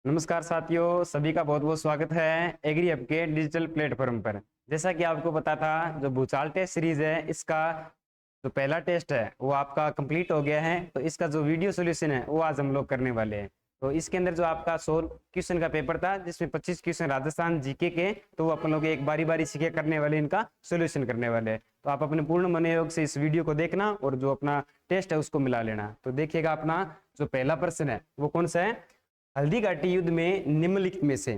नमस्कार साथियों, सभी का बहुत बहुत स्वागत है एग्री हब के डिजिटल प्लेटफॉर्म पर। जैसा कि आपको पता था, जो भूचाल टेस्ट सीरीज है, इसका जो पहला टेस्ट है वो आपका कंप्लीट हो गया है। तो इसका जो वीडियो सॉल्यूशन है वो आज हम लोग करने वाले हैं। तो इसके अंदर जो आपका 100 क्वेश्चन का पेपर था, जिसमें 25 क्वेश्चन राजस्थान जीके के, तो वो अपन लोग एक बारी बारी सीखे करने वाले, इनका सोल्यूशन करने वाले हैं। तो आप अपने पूर्ण मनोयोग से इस वीडियो को देखना और जो अपना टेस्ट है उसको मिला लेना। तो देखिएगा, अपना जो पहला प्रश्न है वो कौन सा है। हल्दी घाटी युद्ध में निम्नलिखित में से,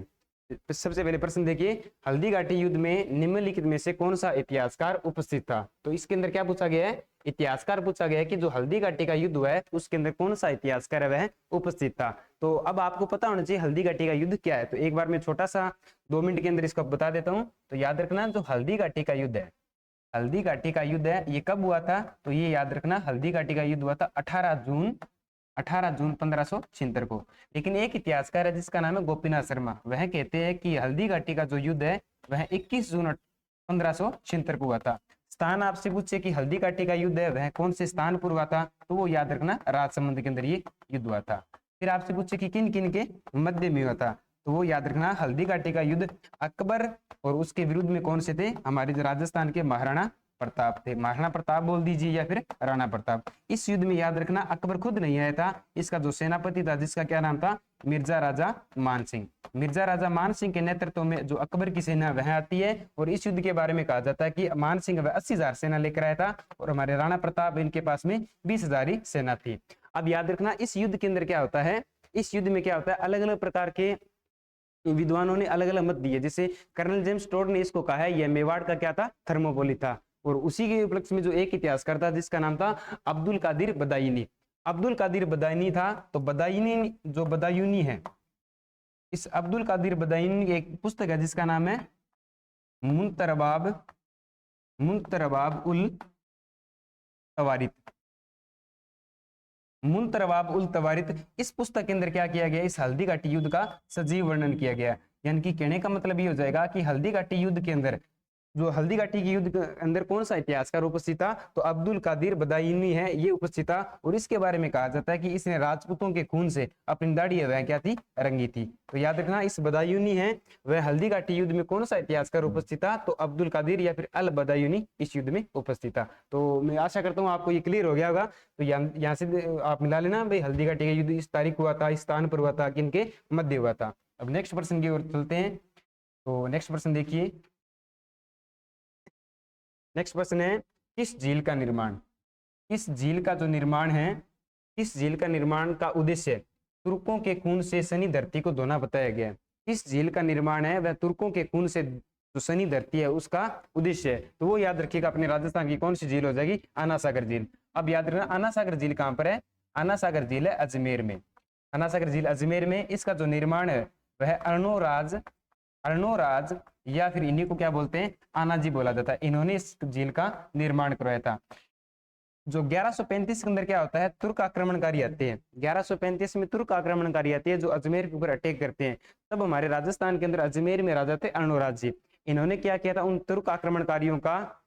सबसे पहले प्रश्न देखिए, हल्दी घाटी युद्ध में निम्नलिखित में से कौन सा इतिहासकार उपस्थित था। तो इसके अंदर क्या पूछा गया है, इतिहासकार पूछा गया है कि जो हल्दी घाटी का युद्ध हुआ है उसके अंदर कौन सा इतिहासकार वह उपस्थित था। तो अब आपको पता होना चाहिए हल्दी घाटी का युद्ध क्या है। तो एक बार मैं छोटा सा 2 मिनट के अंदर इसको बता देता हूँ। तो याद रखना, जो हल्दी घाटी का युद्ध है, हल्दी घाटी का युद्ध है, ये कब हुआ था। तो ये याद रखना, हल्दी घाटी का युद्ध हुआ था 18 जून 1576 को। लेकिन एक इतिहासकार है जिसका नाम है गोपीनाथ शर्मा, वह कहते हैं कि हल्दी घाटी का जो युद्ध है वह 21 जून 1576 को हुआ था। स्थान आपसे पूछे कि हल्दी घाटी का युद्ध है वह कौन से स्थान पर हुआ था, तो वो याद रखना, राजसमंद के अंदर ये युद्ध हुआ था। फिर आपसे पूछे कि किन किन के मध्य में हुआ था, तो वो याद रखना, हल्दी घाटी का युद्ध अकबर और उसके विरुद्ध में कौन से थे, हमारे जो राजस्थान के महाराणा प्रताप थे। महाराणा प्रताप बोल दीजिए या फिर राणा प्रताप। इस युद्ध में याद रखना, अकबर खुद नहीं आया था, इसका जो सेनापति था जिसका क्या नाम था, मिर्जा राजा मान सिंह। मिर्जा राजा मान सिंह के नेतृत्व में जो अकबर की सेना वह आती है। और इस युद्ध के बारे में कहा जाता है कि मान सिंह वह 80,000 सेना लेकर आया था और हमारे राणा प्रताप इनके पास में 20,000 ही सेना थी। अब याद रखना, इस युद्ध के अंदर क्या होता है, इस युद्ध में क्या होता है, अलग अलग प्रकार के विद्वानों ने अलग अलग मत दिए। जैसे कर्नल जेम्स टोड ने इसको कहा है यह मेवाड़ का क्या था, थर्मोपोली था। और उसी के उपलक्ष्य में जो एक इतिहासकार था जिसका नाम था अब्दुल कादिर बदायूनी, अब्दुल कादिर बदायूनी था। तो बदायूनी जो बदायूनी है, इस अब्दुल कादिर बदायूनी की एक पुस्तक है जिसका नाम है मुंतरबाब मुंतरबाब उल तवारित, मुंतरबाब उल तवारित। इस पुस्तक के अंदर क्या किया गया, इस हल्दी घाटी युद्ध का सजीव वर्णन किया गया। यानी कि कहने का मतलब ये हो जाएगा कि हल्दी घाटी युद्ध के अंदर, जो हल्दी घाटी के युद्ध के अंदर कौन सा इतिहासकार उपस्थित था, तो अब्दुल कादिर बदायूनी है, ये उपस्थित था। और इसके बारे में कहा जाता है कि इसने राजपूतों के खून से अपनी दाढ़ी वह क्या थी, रंगी थी। तो याद रखना, इस बदायूनी है वह हल्दी घाटी युद्ध में कौन सा इतिहासकार उपस्थित था, तो अब्दुल कादिर या फिर अल बदायूनी इस युद्ध में उपस्थित था। तो मैं आशा करता हूँ आपको ये क्लियर हो गया होगा। तो यहाँ से आप मिला लेना भाई, हल्दी घाटी का युद्ध इस तारीख हुआ था, इस स्थान पर हुआ था, किनके मध्य हुआ था। अब नेक्स्ट प्रश्न की ओर चलते हैं। तो नेक्स्ट प्रश्न देखिए, नेक्स्ट प्रश्न है, किस झील का निर्माण, किस झील का जो निर्माण है, किस झील का निर्माण का उद्देश्य तुर्कों के खून से सनी धरती को धोना बताया गया है। किस झील का निर्माण है वह तुर्कों के खून से जो सनी धरती है उसका उद्देश्य है। तो वो याद रखिएगा, अपने राजस्थान की कौन सी झील हो जाएगी, आना सागर झील। अब याद रखना, आना सागर झील कहाँ पर है, आना सागर झील है अजमेर में, आना सागर झील अजमेर में। इसका जो निर्माण है वह अर्णोराज, अर्णोराज या फिर इन्हीं को क्या बोलते हैं, आना जी बोला जाता है, इन्होंने इस झील का निर्माण करवाया था। जो 1135 के अंदर क्या होता है, तुर्क आक्रमणकारी आते हैं। 1135 में तुर्क आक्रमणकारी आते हैं जो अजमेर के ऊपर अटैक करते हैं। तब हमारे राजस्थान के अंदर अजमेर में राजा थे अर्णोराज जी। इन्होंने क्या किया था, उन तुर्क आक्रमणकारियों का,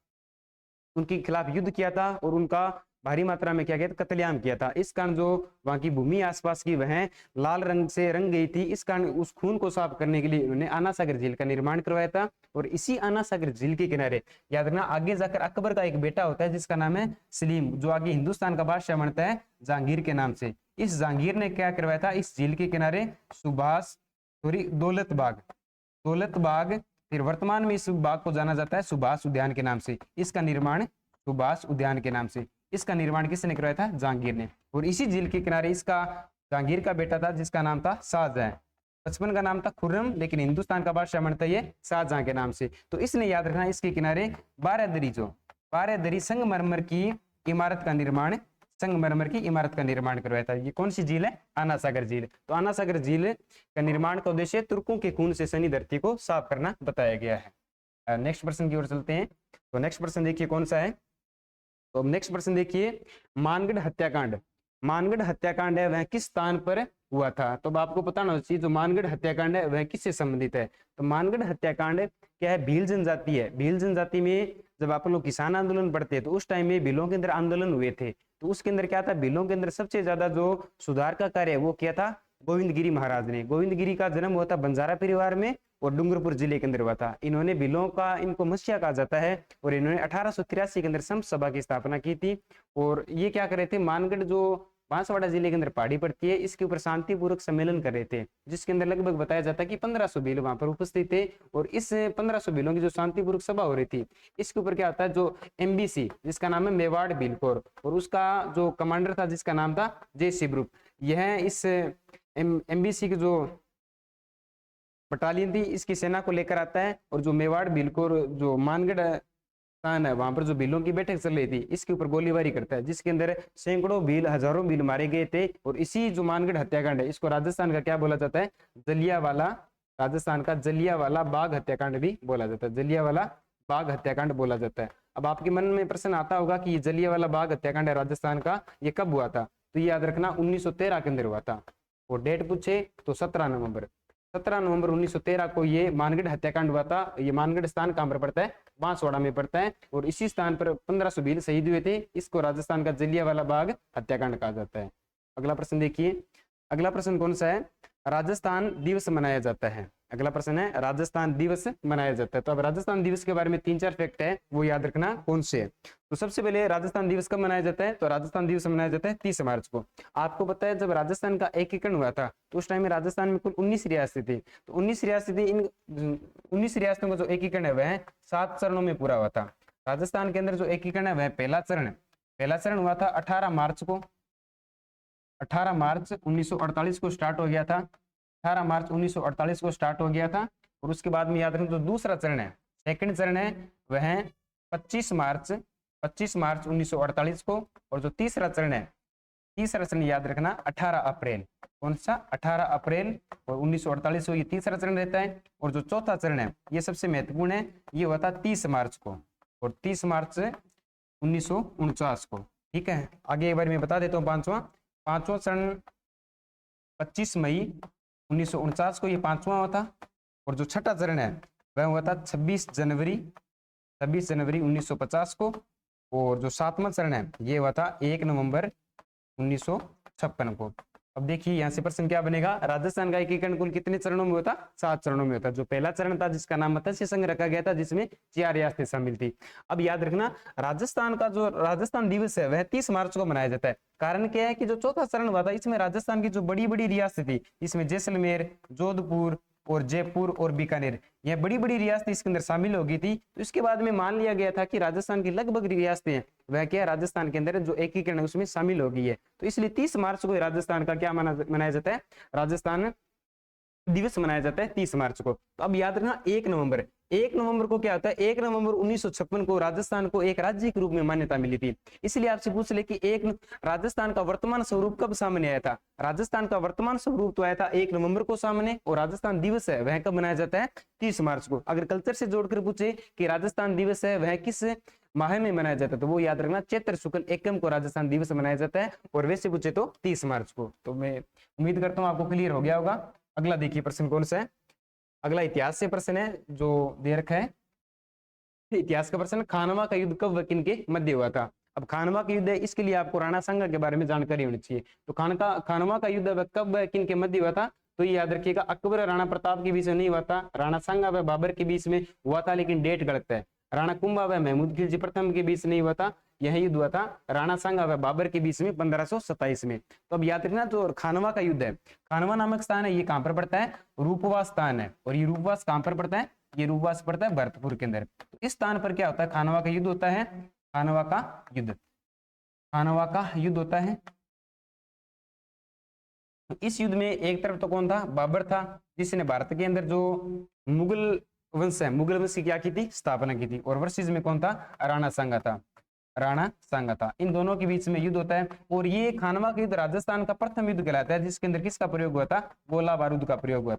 उनके खिलाफ युद्ध किया था और उनका भारी मात्रा में क्या किया था, कत्लेआम किया था। इस कारण जो वहां की भूमि आसपास की वह लाल रंग से रंग गई थी। इस कारण उस खून को साफ करने के लिए उन्होंने आना सागर झील का निर्माण करवाया था। और इसी आना सागर झील के किनारे याद रखना, आगे जाकर अकबर का एक बेटा होता है जिसका नाम है सलीम, जो आगे हिंदुस्तान का बादशाह बनता है जहांगीर के नाम से। इस जहांगीर ने क्या करवाया था, इस झील के किनारे दौलत बाग, दौलत बाग, फिर वर्तमान में इस बाग को जाना जाता है सुभाष उद्यान के नाम से। इसका निर्माण सुभाष उद्यान के नाम से, इसका निर्माण किसने करवाया था, जहांगीर ने। और इसी झील के किनारे इसका जहांगीर का बेटा था जिसका नाम था शाहजहां। बचपन का नाम था खुर्रम, लेकिन हिंदुस्तान का बादशाह बनता है शाहजहां के नाम से। तो इसने याद रखना, इसके किनारे 12 दरी, जो 12 दरी संगमरमर की इमारत का निर्माण, संगमरमर की इमारत का निर्माण करवाया था। ये कौन सी झील है, आना सागर झील। तो आना सागर झील का निर्माण का उद्देश्य तुर्कों के खून से सनी धरती को साफ करना बताया गया है। नेक्स्ट प्रश्न की ओर चलते हैं। तो नेक्स्ट प्रश्न देखिए कौन सा है। तो नेक्स्ट प्रश्न देखिए, मानगढ़ हत्याकांड, मानगढ़ हत्याकांड है वह किस स्थान पर हुआ था। तो आपको पता होना चाहिए जो मानगढ़ हत्याकांड है वह किससे संबंधित है। तो मानगढ़ हत्याकांड क्या है, भील जनजाति है। भील जनजाति में जब आप लोग किसान आंदोलन पढ़ते हैं तो उस टाइम में भीलों के अंदर आंदोलन हुए थे। तो उसके अंदर क्या था, भीलों के अंदर सबसे ज्यादा जो सुधार का कार्य वो किया था गोविंदगिरी महाराज ने। गोविंदगिरी का जन्म हुआ था बंजारा परिवार में और डूंगरपुर जिले के अंदर हुआ था। इन्होंने भीलों का, इनको मसीहा कहा जाता है, और इन्होंने 1883 के अंदर संत सभा की स्थापना की थी। और ये क्या कर रहे थे, मानगढ़ जो बांसवाड़ा जिले के अंदर पहाड़ी पड़ती है, इसके ऊपर शांतिपूर्वक सम्मेलन कर रहे थे, जिसके अंदर लगभग बताया जाता है कि 1500 भील वहां पर उपस्थित थे। और इस 1500 भीलों की जो शांतिपूर्वक सभा हो रही थी, इसके ऊपर क्या होता है, जो एमबीसी जिसका नाम है मेवाड़ भील कोर, और उसका जो कमांडर था जिसका नाम था जय शिवरूप, यह इस एमबीसी की जो बटालियन थी इसकी सेना को लेकर आता है। और जो मेवाड़ भील कोर जो मानगढ़ स्थान है वहां पर जो भीलों की बैठक चल रही थी, इसके ऊपर गोलीबारी करता है, जिसके अंदर सैकड़ों भील, हजारों भील मारे गए थे। और इसी जो मानगढ़ हत्याकांड है, इसको राजस्थान का क्या बोला जाता है, जलियावाला, राजस्थान का जलियावाला बाग हत्याकांड भी बोला जाता है, जलियावाला बाग हत्याकांड बोला जाता है। अब आपके मन में प्रश्न आता होगा कि ये जलियावाला बाग हत्याकांड है राजस्थान का, ये कब हुआ था, तो ये याद रखना 1913 के अंदर हुआ था। और डेट पूछे तो 17 नवंबर 1913 को ये मानगढ़ हत्याकांड हुआ था। ये मानगढ़ स्थान कहां पर पड़ता है, बांसवाड़ा में पड़ता है, और इसी स्थान पर 1500 भील शहीद हुए थे। इसको राजस्थान का जलियांवाला बाग हत्याकांड कहा जाता है। अगला प्रश्न देखिए, अगला प्रश्न कौन सा है, राजस्थान दिवस मनाया जाता है। अगला प्रश्न है राजस्थान दिवस मनाया जाता है। तो अब राजस्थान दिवस के बारे में 3-4 फैक्ट है, वो याद रखना कौन से है। तो सबसे पहले राजस्थान दिवस कब मनाया जाता है, तो राजस्थान दिवस मनाया जाता है 30 मार्च को। आपको पता है जब राजस्थान का एकीकरण हुआ था तो उस टाइम में राजस्थान में कुल 19 रियासतें थी। तो 19 रियासतें, इन 19 रियासतों का जो एकीकरण है वह 7 चरणों में पूरा हुआ था। राजस्थान के अंदर जो एकीकरण है वह पहला चरण हुआ था 18 मार्च को, 18 मार्च 1948 को स्टार्ट हो गया था, 18 मार्च 1948 को स्टार्ट हो गया था। और उसके बाद में याद रखें जो दूसरा चरण है, सेकंड चरण है, वह 25 मार्च 1948 को। और जो तीसरा चरण है, तीसरा चरण याद रखना 18 अप्रैल, कौन सा, 18 अप्रैल और 1948 को ये तीसरा चरण रहता है। और जो चौथा चरण है ये सबसे महत्वपूर्ण है, ये हुआ था 30 मार्च को, और 30 मार्च 1949 को। ठीक है, आगे एक बार मैं बता देता हूँ। पांचवा चरण 25 मई 1949 को, ये पांचवा हुआ था। और जो छठा चरण है वह हुआ था 26 जनवरी 1950 को। और जो सातवां चरण है ये हुआ था 1 नवंबर 1956 को। अब देखिए यहाँ से प्रश्न क्या बनेगा, राजस्थान का एकीकरण कुल कितने चरणों में होता, 7 चरणों में होता। जो पहला चरण था जिसका नाम मत्स्य संघ रखा गया था, जिसमें 4 रियासतें शामिल थी। अब याद रखना राजस्थान का जो राजस्थान दिवस है वह 30 मार्च को मनाया जाता है। कारण क्या है कि जो चौथा चरण हुआ था इसमें राजस्थान की जो बड़ी बड़ी रियासतें थी, इसमें जैसलमेर, जोधपुर और जयपुर और बीकानेर, यह बड़ी बड़ी रियासतें इसके अंदर शामिल हो गई थी। तो इसके बाद में मान लिया गया था कि राजस्थान की लगभग रियासतें हैं वह क्या राजस्थान के अंदर जो एकीकरण है उसमें शामिल हो गई है। तो इसलिए 30 मार्च को राजस्थान का क्या मनाया जाता है, राजस्थान दिवस मनाया जाता है 30 मार्च को। तो अब याद रखना 1 नवंबर को क्या होता है, 1 नवंबर 1956 को राजस्थान को एक राज्य के रूप में मान्यता मिली थी। इसलिए आपसे पूछ ले कि एक राजस्थान का वर्तमान स्वरूप कब सामने आया था। राजस्थान का वर्तमान स्वरूप तो आया था 1 नवंबर को सामने, और राजस्थान दिवस है वह कब मनाया जाता है, 30 मार्च को। अगर कल्चर से जोड़कर पूछे कि राजस्थान दिवस है वह किस माह में मनाया जाता है, तो वो याद रखना चैत्र शुक्ल एकम को राजस्थान दिवस मनाया जाता है। और वैसे पूछे तो 30 मार्च को। तो मैं उम्मीद करता हूँ आपको क्लियर हो गया होगा। अगला देखिए प्रश्न कौन सा है, अगला इतिहास से प्रश्न है जो दे रखा है। इतिहास का प्रश्न, खानवा का युद्ध कब व किन के मध्य हुआ था। अब खानवा का युद्ध है, इसके लिए आपको राणा सांगा के बारे में जानकारी होनी चाहिए। तो खानवा का युद्ध कब व किन के मध्य हुआ था, तो ये याद रखिएगा अकबर और राणा प्रताप के बीच में नहीं हुआ था, राणा सांगा व बाबर के बीच में हुआ था, लेकिन डेट गलत है। राणा कुंभा व महमूद खिलजी प्रथम के बीच नहीं हुआ था, यह युद्ध हुआ था राणा सांगा व बाबर के बीच में 1527 में। तो अब याद रखना जो खानवा का युद्ध है, खानवा नामक स्थान है, ये कहां पर पड़ता है, रूपवास स्थान है। और ये रूपवास कहां पर पड़ता है, ये रूपवास पड़ता है भरतपुर के अंदर। तो इस स्थान पर क्या होता है, खानवा का युद्ध होता है, खानवा का युद्ध होता है। इस युद्ध में एक तरफ तो कौन था, बाबर था, जिसने भारत के अंदर जो मुगल वंश है, मुगल वंश की क्या की थी, स्थापना की थी। और वर्सेस में कौन था, राणा सांगा था। इन दोनों के बीच में युद्ध होता है। और ये खानवा का युद्ध राजस्थान का प्रथम युद्ध कहलाता है, जिसके अंदर किसका प्रयोग हुआ था, गोला बारूद का प्रयोग हुआ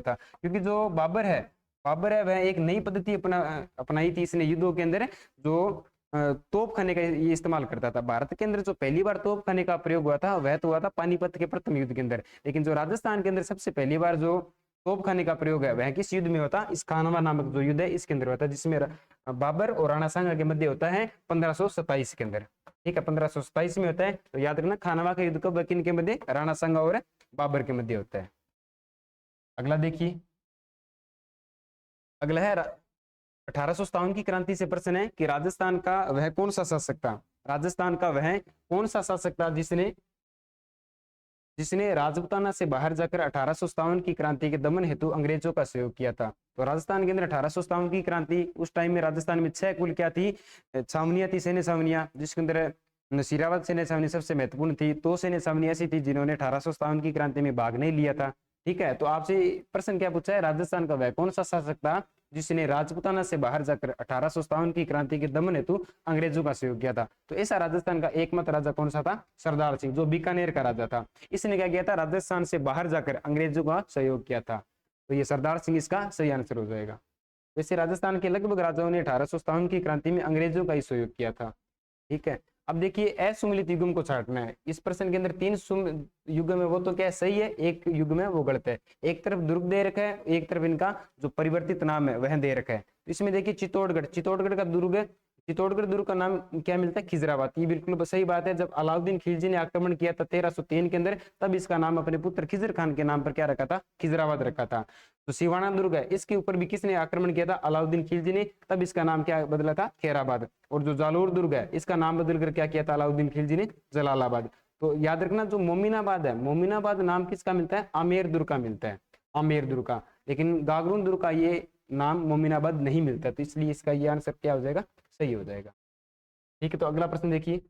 था, क्योंकि जो बाबर है वह एक नई पद्धति अपनाई थी इसने युद्धों के अंदर, जो तोप खाने का ये इस्तेमाल करता था। भारत के अंदर जो पहली बार तोप खाने का प्रयोग हुआ था वह तो हुआ था पानीपत के प्रथम युद्ध के अंदर, लेकिन जो राजस्थान के अंदर सबसे पहली बार जो तोप खाने का प्रयोग है वह किस युद्ध में होता, इस खानवा नामक जो युद्ध है इसके अंदर होता है, जिसमें बाबर और राणा सांगा के मध्य होता है 1527 के अंदर। ठीक है, 1527 में होता है। तो याद रखना खानवा का युद्ध कब किन के मध्य, राणा सांगा और बाबर के मध्य होता है। अगला देखिए, अगला है 1857 की क्रांति से प्रश्न है कि राजस्थान का वह कौन सा शासक था, राजस्थान का वह कौन सा शासक था जिसने जिसने राजपूताना से बाहर जाकर 1857 की क्रांति के दमन हेतु अंग्रेजों का सहयोग किया था। तो राजस्थान के अंदर 1857 की क्रांति, उस टाइम में राजस्थान में 6 कुल क्या थी, छावनियां थी, सैन्य छावनियां, जिसके अंदर नसीराबाद सैन्य छावनी सबसे महत्वपूर्ण थी। 2 सैन्य छावनियां ऐसी थी जिन्होंने 1857 की क्रांति में भाग नहीं लिया था। ठीक है, तो आपसे प्रश्न क्या पूछा है, राजस्थान का वह कौन सा शासक था जिसने राजपूताना से बाहर जाकर 1857 की क्रांति के दमन हेतु अंग्रेजों का सहयोग किया था। तो ऐसा राजस्थान का एकमात्र राजा कौन सा था, सरदार सिंह, जो बीकानेर का राजा था। इसने क्या किया था, राजस्थान से बाहर जाकर अंग्रेजों का सहयोग किया था। तो ये सरदार सिंह इसका सही आंसर हो जाएगा। वैसे राजस्थान के लगभग राजाओं ने 1857 की क्रांति में अंग्रेजों का ही सहयोग किया था। ठीक है, अब देखिए असुमिलित युग्म को छांटना है। इस प्रश्न के अंदर 3 युग्म है, वो तो क्या सही है, एक युग्म है वो गलत है। एक तरफ दुर्ग दे रखा है, एक तरफ इनका जो परिवर्तित नाम है वह दे रखा है। तो इसमें देखिए चित्तौड़गढ़, चित्तौड़गढ़ का दुर्ग है, चित्तौड़गढ़ दुर्ग का नाम क्या मिलता है, खिजराबाद। ये बिल्कुल सही बात है। जब अलाउद्दीन खिलजी ने आक्रमण किया था 1303 के अंदर, तब इसका नाम अपने पुत्र खिजर खान के नाम पर क्या रखा था, खिजराबाद रखा था। तो सिवाना दुर्ग है, इसके ऊपर भी किसने आक्रमण किया था, अलाउद्दीन खिलजी ने, तब इसका नाम क्या बदला था, खैराबाद। और जो जालोर दुर्ग है, इसका नाम बदलकर क्या किया था अलाउद्दीन खिलजी ने, जलालाबाद। तो याद रखना जो मोमिनाबाद है, मोमिनाबाद नाम किसका मिलता है, आमेर दुर्ग का मिलता है, आमेर दुर्ग का। लेकिन गागरून दुर्ग का ये नाम मोमिनाबाद नहीं मिलता, तो इसलिए इसका ये आंसर क्या हो जाएगा, सही हो जाएगा। ठीक है, तो अगला प्रश्न देखिए,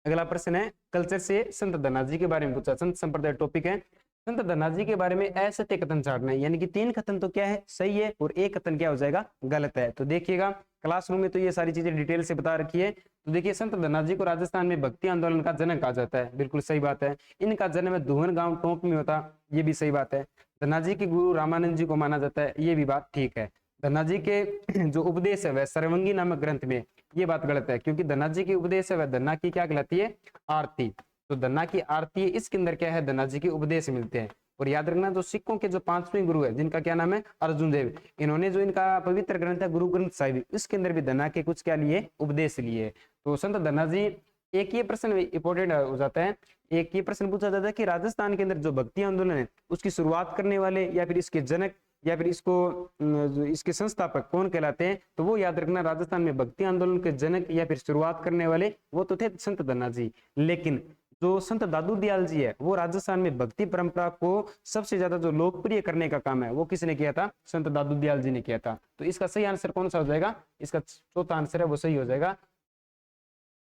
अगला प्रश्न है कल्चर से संत धनाजी के बारे में पूछा। संत संप्रदाय टॉपिक है। संत धनाजी के बारे में असत्य कथन छाटना है, यानी कि 3 कथन तो क्या है, सही है, और 1 कथन क्या हो जाएगा, गलत है। तो देखिएगा क्लासरूम में तो ये सारी चीजें डिटेल से बता रखी है। तो देखिए संत धनाजी को राजस्थान में भक्ति आंदोलन का जनक कहा जाता है, बिल्कुल सही बात है। इनका जन्म दुहन गांव टोंक में होता, ये भी सही बात है। धनाजी के गुरु रामानंद जी को माना जाता है, ये भी बात ठीक है। धनाजी के जो उपदेश है वह सर्वंगी नामक ग्रंथ में, ये बात गलत है, क्योंकि धन्ना जी की उपदेश है वह धन्ना की क्या कहलाती है, आरती। तो धन्ना की आरती है, इसके अंदर क्या है, धन्ना जी के उपदेश मिलते हैं। और याद रखना जो सिखों के जो 5वें गुरु है, जिनका क्या नाम है, अर्जुन देव, इन्होंने जो इनका पवित्र ग्रंथ है गुरु ग्रंथ साहिब, इसके अंदर भी धन्ना के कुछ क्या लिए, उपदेश लिए। तो संत धन्ना जी, एक ये प्रश्न इंपॉर्टेंट हो जाता है, एक ये प्रश्न पूछा जाता है कि राजस्थान के अंदर जो भक्ति आंदोलन है उसकी शुरुआत करने वाले या फिर इसके जनक या फिर इसके संस्थापक कौन कहलाते हैं। तो वो याद रखना, राजस्थान में भक्ति आंदोलन के जनक या फिर शुरुआत करने वाले वो तो थे संत धन्ना जी। लेकिन जो संत दादू दयाल जी है, वो राजस्थान में भक्ति परंपरा को सबसे ज्यादा जो लोकप्रिय करने का काम है वो किसने किया था, संत दादू दयाल जी ने किया था। तो इसका सही आंसर कौन सा हो जाएगा, इसका चौथा आंसर है वो सही हो जाएगा।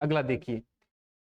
अगला देखिए,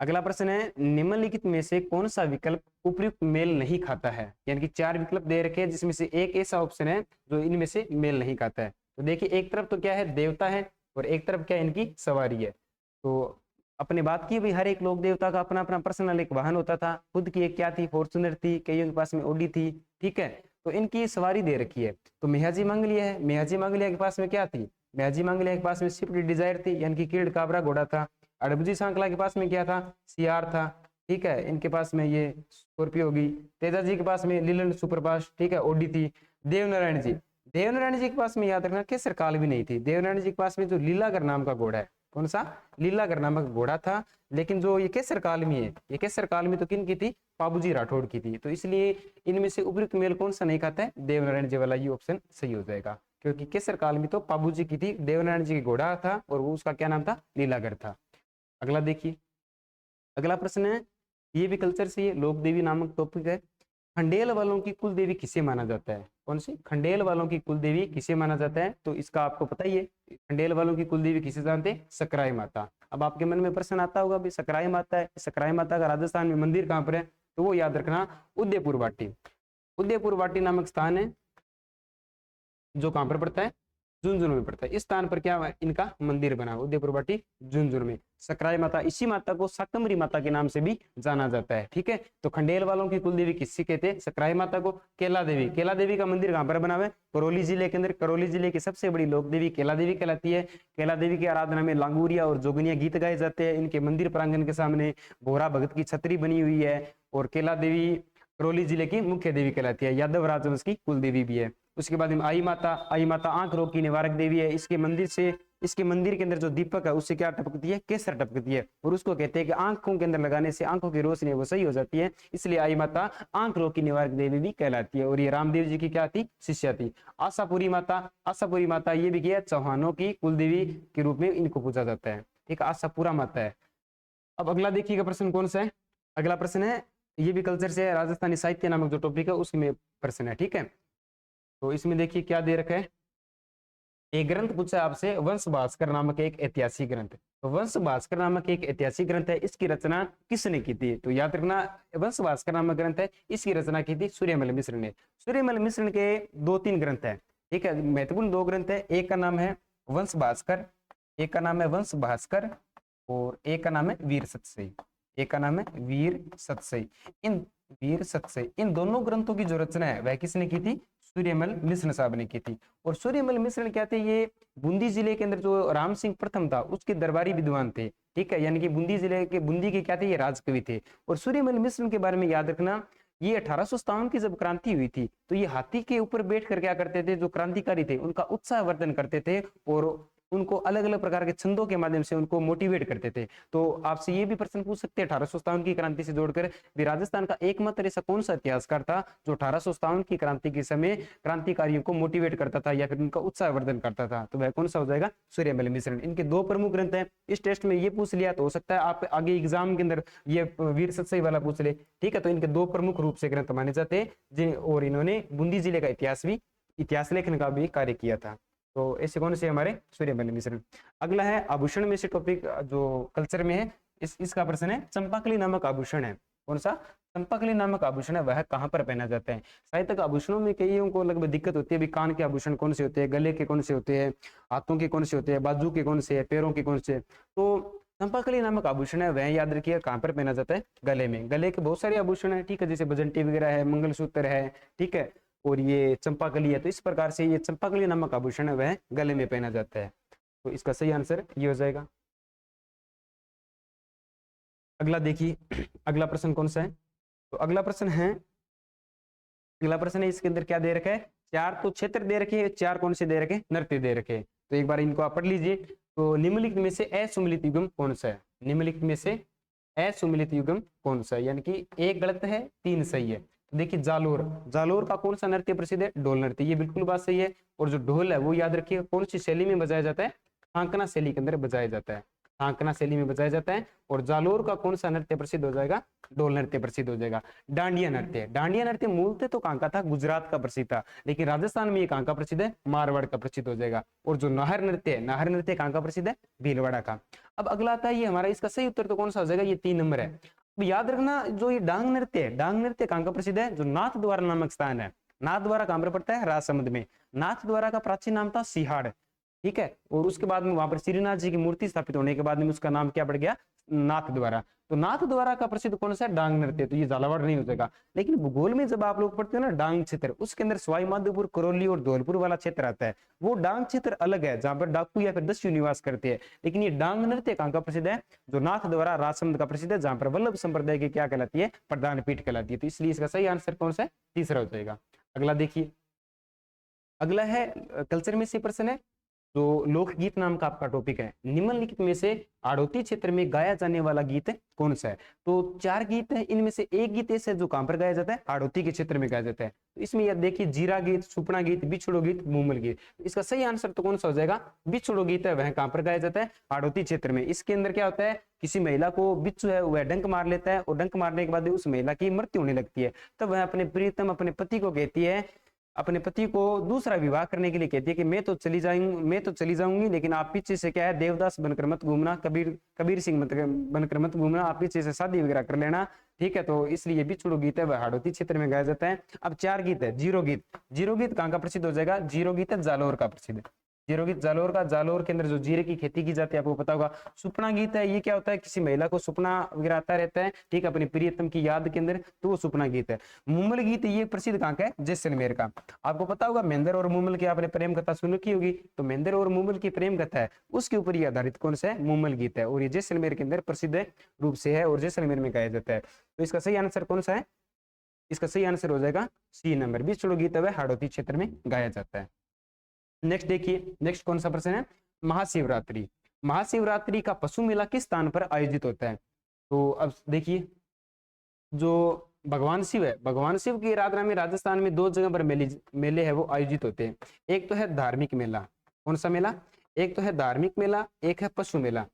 अगला प्रश्न है निम्नलिखित में से कौन सा विकल्प उपयुक्त मेल नहीं खाता है। यानी कि 4 विकल्प दे रखे हैं, जिसमें से एक ऐसा ऑप्शन है जो इनमें से मेल नहीं खाता है। तो देखिए एक तरफ तो क्या है, देवता है, और एक तरफ क्या है, इनकी सवारी है। तो अपने बात की भाई, हर एक लोक देवता का अपना अपना पर्सनल एक वाहन होता था। खुद की एक क्या थी, फॉर्चुनर थी, कईयों के पास में ओडी थी। ठीक है, तो इनकी सवारी दे रखी है। तो मेहाजी मंगलिया है, मेहाजी मंगलिया के पास में क्या थी, मेहाजी मंगलिया के पास में स्विफ्ट डिजायर थी, यानी कि किरड काबरा घोड़ा था। अड़बुजी सांकला के पास में क्या था, सियार था। ठीक है, इनके पास में ये स्कॉर्पियो होगी। तेजा जी के पास में लीलैंड सुपरफास्ट, ठीक है, ओडी थी। देवनारायण जी, देवनारायण जी के पास में याद रखना केसर काल भी नहीं थी। देवनारायण जी के पास में जो लीलागर नाम का घोड़ा है, कौन सा, लीलागर नामक घोड़ा था। लेकिन जो ये केसर कालमी है, ये केसर कालमी तो किन की थी, बाबूजी राठौड़ की थी। तो इसलिए इनमें से उपयुक्त मेल कौन सा नहीं खाता है, देवनारायण जी वाला ये ऑप्शन सही हो जाएगा, क्योंकि केसर कालमी तो बाबूजी की थी, देवनारायण जी की घोड़ा था, और वो उसका क्या नाम था, लीलागर था। अगला देखिए, अगला प्रश्न है, ये भी कल्चर से, लोक देवी नामक टॉपिक है। खंडेल वालों की कुल देवी किसे माना जाता है, कौन सी, खंडेल वालों की कुल देवी किसे माना जाता है। तो इसका आपको पता ही है, खंडेल वालों की कुल देवी किसे जानते हैं, सकराई माता। अब आपके मन में प्रश्न आता होगा भाई सकराई माता है, सकराई माता का राजस्थान में मंदिर कहाँ पर है। तो वो याद रखना उदयपुर वाटी, उदयपुर वाटी नामक स्थान है, जो कहाँ पर पड़ता है, झुंझुनू में पड़ता है। इस स्थान पर क्या इनका मंदिर बना, उदयपुर वाटी झुंझुनू में। सकराई माता, इसी माता को शाकंभरी माता के नाम से भी जाना जाता है। ठीक है, तो खंडेल वालों की कुल देवी किससे कहते हैं, सकराई माता को। केला देवी, केला देवी का मंदिर कहाँ पर बना हुआ है, करौली जिले के अंदर। करौली जिले की सबसे बड़ी लोक देवी केला देवी कहलाती है। केला देवी की आराधना में लांगूरिया और जोगनिया गीत गाए जाते हैं। इनके मंदिर प्रांगण के सामने भोरा भगत की छतरी बनी हुई है। और केला देवी करौली जिले की मुख्य देवी कहलाती है, यादव राजवंश की कुल देवी भी है। उसके बाद में आई माता, आई माता आंख रोग की निवारक देवी है। इसके मंदिर के अंदर जो दीपक है उससे क्या टपकती है, केसर टपकती है, और उसको कहते हैं कि आंखों के अंदर लगाने से आंखों की रोशनी वो सही हो जाती है, इसलिए आई माता आंख रोग की निवारक देवी भी कहलाती है। और ये रामदेव जी की क्या थी, शिष्या थी। आशापुरी माता, आशापुरी माता ये भी क्या, चौहानों की कुलदेवी के रूप में इनको पूजा जाता है। ठीक, आशापुरा माता है। अब अगला देखिएगा प्रश्न कौन सा है, अगला प्रश्न है, ये भी कल्चर से है, राजस्थानी साहित्य नामक जो टॉपिक है उसमें प्रश्न है। ठीक है, तो इसमें देखिए क्या दे रखा है, एक ग्रंथ पूछा है आपसे, वंश भास्कर नामक एक ऐतिहासिक ग्रंथ। तो वंश भास्कर नामक एक ऐतिहासिक ग्रंथ है, इसकी रचना किसने की थी, तो याद रखना वंश भास्कर नामक ग्रंथ है, इसकी रचना की थी सूर्यमल मिश्र ने। सूर्यमल मिश्र के 2-3 ग्रंथ है। ठीक है, महत्वपूर्ण 2 ग्रंथ है, एक का नाम है वंश भास्कर, एक का नाम है वंश भास्कर, और एक का नाम है वीर सतसई, एक का नाम है वीर सतसई। इन दोनों ग्रंथों की जो रचना है वह किसने की थी, सूर्यमल मिश्र साहब ने की थी। और सूर्यमल मिश्र क्या थे, ये बूंदी जिले के अंदर जो राम सिंह प्रथम था उसके दरबारी विद्वान थे। ठीक है, यानी कि बूंदी जिले के, बूंदी के क्या थे, ये राजकवि थे। और सूर्यमल मिश्र के बारे में याद रखना, ये 1857 की जब क्रांति हुई थी तो ये हाथी के ऊपर बैठ कर क्या करते थे, जो क्रांतिकारी थे उनका उत्साहवर्धन करते थे, और उनको अलग अलग प्रकार के छंदों के माध्यम से उनको मोटिवेट करते थे। तो आपसे ये भी प्रश्न पूछ सकते हैं 1857 की क्रांति से जोड़कर भी, राजस्थान का एकमात्र ऐसा कौन सा इतिहासकार था जो 1857 की क्रांति के समय क्रांतिकारियों को मोटिवेट करता था या फिर उनका उत्साहवर्धन करता था, तो वह कौन सा हो जाएगा, सूर्यमल मिश्र। इनके 2 प्रमुख ग्रंथ हैं। इस टेस्ट में ये पूछ लिया तो हो सकता है आप आगे एग्जाम के अंदर ये वीर सतसई वाला पूछ ले। ठीक है, तो इनके 2 प्रमुख रूप से ग्रंथ माने जाते हैं, और इन्होंने बूंदी जिले का इतिहास लेखन का भी कार्य किया था। तो ऐसे कौन से हमारे, सूर्यमल मिश्र। अगला है आभूषण में से टॉपिक जो कल्चर में है, इसका प्रश्न है, चंपाकली नामक आभूषण है, कौन सा, चंपाकली नामक आभूषण है, वह कहाँ पर पहना जाता है। साहित्यिक आभूषणों में कईयों को लगभग दिक्कत होती है, भी कान के आभूषण कौन से होते हैं, गले के कौन से होते हैं, हाथों के कौन से होते हैं, बाजू के कौन से है, पैरों के कौन से। तो चंपाकली नामक आभूषण है वह याद रखिए कहाँ पर पहना जाता है, गले में। गले के बहुत सारे आभूषण है, ठीक है, जैसे बजंटी वगैरह है, मंगलसूत्र है, ठीक है, और ये चंपाकली है। तो इस प्रकार से ये चंपाकली नामक आभूषण है वह गले में पहना जाता है। तो इसका सही आंसर ये हो जाएगा। अगला देखिए, अगला प्रश्न कौन सा है, तो अगला प्रश्न है, इसके अंदर क्या दे रखा है, 4 तो क्षेत्र दे रखे, 4 कौन से दे रखे, नृत्य दे रखे। तो एक बार इनको आप पढ़ लीजिए। तो निम्नलिखित में से असुमिलित युग्म कौन सा है, निम्नलिखित में से असुमिलित युग्म कौन सा है, यानी कि 1 गलत है 3 सही है। तो देखिए जालोर का कौन सा नृत्य प्रसिद्ध है, ढोल नृत्य, ये बिल्कुल बात सही है। और जो ढोल है वो याद रखिए कौन सी शैली में बजाया जाता है, थांकना शैली के अंदर बजाया जाता है, थांकना शैली में बजाया जाता है। और जालोर का कौन सा नृत्य प्रसिद्ध हो जाएगा, ढोल नृत्य प्रसिद्ध हो जाएगा। डांडिया नृत्य मूलतः तो कहाँ का था, गुजरात का प्रसिद्ध था, लेकिन राजस्थान में ये कहाँ का प्रसिद्ध है, मारवाड़ का प्रसिद्ध हो जाएगा। और जो नाहर नृत्य कहाँ का प्रसिद्ध है, भीलवाड़ा का। अब अगला आता है ये हमारा, इसका सही उत्तर तो कौन सा हो जाएगा, ये 3 नंबर है। तो याद रखना जो ये डांग नृत्य कहाँ का प्रसिद्ध है, जो नाथ द्वारा नामक स्थान है। नाथ द्वारा कहाँ पर पड़ता है, राजसमंद में। नाथ द्वारा का प्राचीन नाम था सिहाड़, ठीक है, और उसके बाद में वहां पर श्रीनाथ जी की मूर्ति स्थापित होने के बाद में उसका नाम क्या पड़ गया, नाथ द्वारा। तो नाथ द्वारा का प्रसिद्ध कौन सा है, डांग नृत्य, तो ये झालावाड़ नहीं हो जाएगा। लेकिन भूगोल में जब आप लोग पढ़ते हो ना डांग क्षेत्र, उसके अंदर सवाई माधोपुर, करौली और धौलपुर वाला क्षेत्र आता है। वो डांग क्षेत्र अलग है जहां पर डाकू या फिर दस्यु निवास करते हैं। लेकिन ये डांग नृत्य कहाँ का प्रसिद्ध है, जो नाथ द्वारा राजसमंद का प्रसिद्ध है, जहां पर वल्लभ संप्रदाय की क्या कहलाती है, प्रधान पीठ कहलाती है। तो इसलिए इसका सही आंसर कौन सा है, तीसरा हो जाएगा। अगला देखिए, अगला है कल्चर में से प्रश्न है, तो लोकगीत नाम का आपका टॉपिक है, निम्नलिखित में से आड़ोती क्षेत्र में गाया जाने वाला गीत कौन सा है। तो 4 गीत है, इनमें से एक गीत ऐसे जो कहां पर गाया जाता है, आड़ोती के क्षेत्र में गाया जाता है। तो इसमें यह देखिए, जीरा गीत, सुपना गीत, बिछड़ो गीत, मूमल गीत। तो इसका सही आंसर तो कौन सा हो जाएगा, बिछड़ो गीत है वह कहां पर गाया जाता है, आड़ोती क्षेत्र में। इसके अंदर क्या होता है, किसी महिला को बिच्छू है वह डंक मार लेता है, और डंक मारने के बाद उस महिला की मृत्यु होने लगती है। तब वह अपने प्रियतम, अपने पति को कहती है, अपने पति को दूसरा विवाह करने के लिए कहती है कि मैं तो चली जाऊंगी, लेकिन आप पीछे से क्या है, देवदास बनकर मत घूमना, कबीर सिंह बनकर मत घूमना, आप पीछे से शादी वगैरह कर लेना, ठीक है। तो इसलिए बिछड़ो गीत है वह हाड़ौती क्षेत्र में गाया जाता है। अब 4 गीत है, जीरो गीत कहाँ का प्रसिद्ध हो जाएगा, जीरो गीत है जालोर का प्रसिद्ध, जीरो गीत जालोर का। जालोर के अंदर जो जीरे की खेती की जाती है आपको पता होगा। सुपना गीत है, ये क्या होता है, किसी महिला को सुपना वगैरह आता रहता है, ठीक है, अपनी प्रियतम की याद के अंदर, तो वो सुपना गीत है। मुमल गीत ये प्रसिद्ध कहाँ का है, जैसलमेर का। आपको पता होगा मेंदर और मुमल की आपने प्रेम कथा सुन रखी होगी, तो मेंदर और मुमल की प्रेम कथा है, उसके ऊपर ये आधारित कौन सा है, मुमल गीत है, और ये जैसलमेर के अंदर प्रसिद्ध रूप से है और जैसलमेर में गाया जाता है। तो इसका सही आंसर कौन सा है, इसका सही आंसर हो जाएगा सी नंबर। विश्व लोकगीत वह हाड़ौती क्षेत्र में गाया जाता है। नेक्स्ट देखिए, नेक्स्ट कौन सा प्रश्न है, महाशिवरात्रि। महाशिवरात्रि का पशु मेला किस स्थान पर आयोजित होता है? तो अब देखिए, जो भगवान शिव है, भगवान शिव की आराधना में राजस्थान में दो जगह पर मेले है वो आयोजित होते हैं। एक तो है धार्मिक मेला, कौन सा मेला, एक तो है धार्मिक मेला, एक है पशु मेला।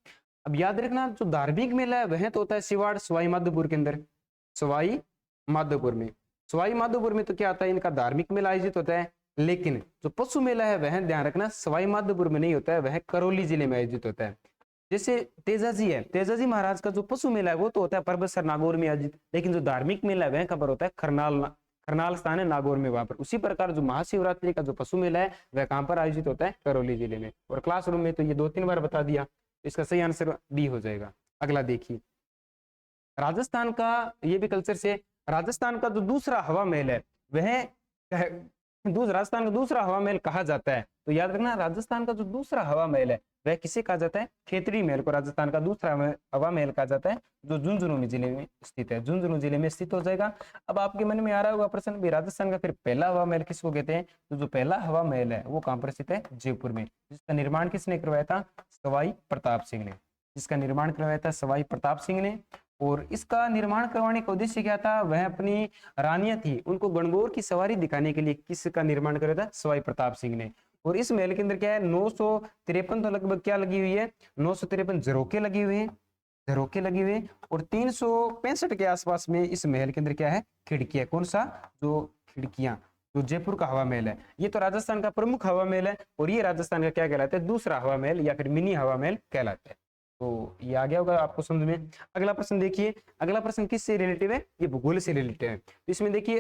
अब याद रखना, जो धार्मिक मेला है वह तो होता है सिवाड़ सवाई माधोपुर के अंदर, सवाई माधोपुर में। सवाई माधोपुर में तो क्या आता है, इनका धार्मिक मेला आयोजित होता है। लेकिन जो पशु मेला है वह ध्यान रखना सवाई माधोपुर में नहीं होता है, वह करौली जिले में आयोजित होता है। जैसे तेजाजी है, तेजाजी महाराज का जो पशु मेला है वो तो होता है परबतसर नागौर में आयोजित, लेकिन जो धार्मिक मेला है वह कहाँ पर होता है, खरनाल स्थान है नागौर में, वहां पर। उसी प्रकार जो महाशिवरात्रि का जो पशु मेला है वह कहां पर आयोजित होता है, करौली जिले में। और क्लासरूम में तो ये 2-3 बार बता दिया, इसका सही आंसर डी हो जाएगा। अगला देखिए, राजस्थान का, ये भी कल्चर से, राजस्थान का जो दूसरा हवा महल है वह राजस्थान का दूसरा हवा महल कहा जाता है। तो याद रखना, राजस्थान का जो दूसरा हवा महल है वह किसे कहा जाता है, खेतड़ी महल को राजस्थान का दूसरा हवा महल कहा जाता है, जो झुंझुनू जिले में स्थित है, झुंझुनू जिले में स्थित हो जाएगा। अब आपके मन में आ रहा होगा प्रश्न, भी राजस्थान का फिर पहला हवा महल किसको कहते हैं? तो जो पहला हवा महल है वो कहां पर स्थित है, जयपुर में, जिसका निर्माण किसने करवाया था, सवाई प्रताप सिंह ने, जिसका निर्माण करवाया था सवाई प्रताप सिंह ने। और इसका निर्माण करवाने का उद्देश्य क्या था, वह अपनी रानियां थी उनको गणगौर की सवारी दिखाने के लिए किसका निर्माण कराया था, सवाई प्रताप सिंह ने। और इस महल के अंदर क्या है, 953 तो लगभग क्या लगी हुई है, 953 झरोके लगी हुई है, झरोके लगी हुई है। और 365 के आसपास में इस महल के अंदर क्या है, खिड़कियां। कौन सा, जो खिड़कियां, जो जयपुर का हवा महल है, ये तो राजस्थान का प्रमुख हवा महल है, और ये राजस्थान का क्या कहलाता है, दूसरा हवा महल या फिर मिनी हवा महल कहलाता है। तो ये आ गया होगा आपको समझ में। अगला प्रश्न देखिए, अगला प्रश्न किससे रिलेटिव है, ये भूगोल से रिलेटेड है। तो इसमें देखिए,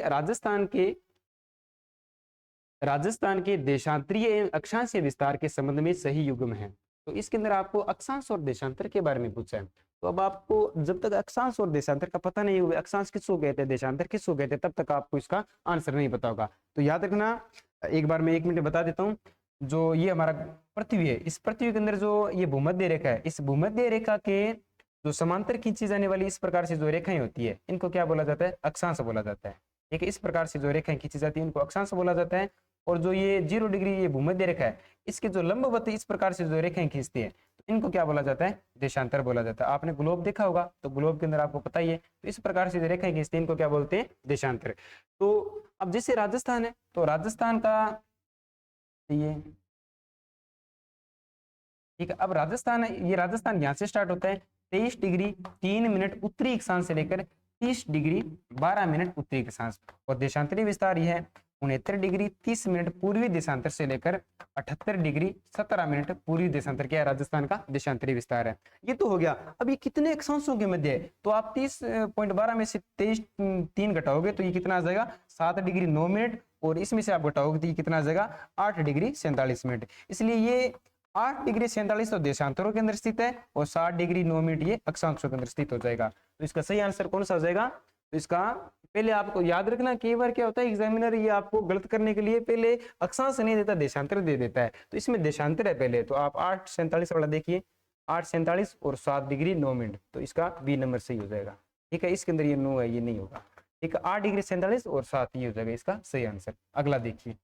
राजस्थान के देशांतरीय एवं अक्षांशीय विस्तार के संबंध में सही युग्म है। तो इसके अंदर आपको अक्षांश और देशांतर के बारे में पूछा है। तो अब आपको जब तक अक्षांश और देशांतर का पता नहीं होगा, अक्षांश किसको कहते हैं, देशांतर किसको कहते हैं, तब तक आपको इसका आंसर नहीं पता होगा। तो याद रखना, एक बार मैं 1 मिनट बता देता हूँ। जो ये हमारा पृथ्वी है, इस पृथ्वी के अंदर जो ये भूमध्य रेखा है, इस भूमध्य रेखा के जो समांतर खींची जाने वाली इस प्रकार से जो रेखाएं होती है, इनको क्या बोला जाता है, अक्षांश बोला जाता है। ठीक है, इस प्रकार से जो रेखाएं खींची जाती है इनको अक्षांश बोला जाता है। और जो ये 0 डिग्री ये भूमध्य रेखा है, इसके जो लंबवत इस प्रकार से जो रेखाएं खींचती है, तो इनको क्या बोला जाता है, देशांतर बोला जाता है। आपने ग्लोब देखा होगा, तो ग्लोब के अंदर आपको पता ही है, तो इस प्रकार से जो रेखाएं खींचती है इनको क्या बोलते हैं, देशांतर। तो अब जैसे राजस्थान है, तो राजस्थान का ये ठीक है, अब राजस्थान है, ये राजस्थान यहाँ से स्टार्ट होता है 23 डिग्री 3 मिनट उत्तरी अक्षांश से लेकर 30 डिग्री 12 मिनट उत्तरी अक्षांश। और देशांतरी विस्तार यह है 69 डिग्री 30 मिनट पूर्वी देशांतर से लेकर 78 डिग्री 17 मिनट पूर्वी देशांतर, क्या है, राजस्थान का देशांतरी विस्तार है। ये तो हो गया। अब ये कितने अक्षांशों के मध्य है, तो आप 30.12 में से 23.3 घटाओगे तो ये कितना आ जाएगा, 7 डिग्री 9 मिनट, और इसमें से आप घटाओगे तो ये कितना आ जाएगा, 8 डिग्री 47 मिनट। इसलिए ये 8 डिग्री 47 तो देशांतरों के अंदर स्थित है, और 7 डिग्री 9 मिनट ये अक्षांशों के अंदर स्थित हो जाएगा। तो इसका सही आंसर कौन सा हो जाएगा, तो इसका पहले आपको याद रखना, कई बार क्या होता है एग्जामिनर ये आपको गलत करने के लिए पहले अक्षांश नहीं देता, देशांतर दे देता है। तो इसमें देशांतर है पहले, तो आप 8:47 वाला देखिए, 8:47 और 7 डिग्री 9 मिनट, तो इसका बी नंबर सही हो जाएगा। ठीक है, इसके अंदर ये 9 है, ये नहीं होगा। ठीक है, 8 डिग्री 47 और 7 ये हो जाएगा इसका सही आंसर। अगला देखिए,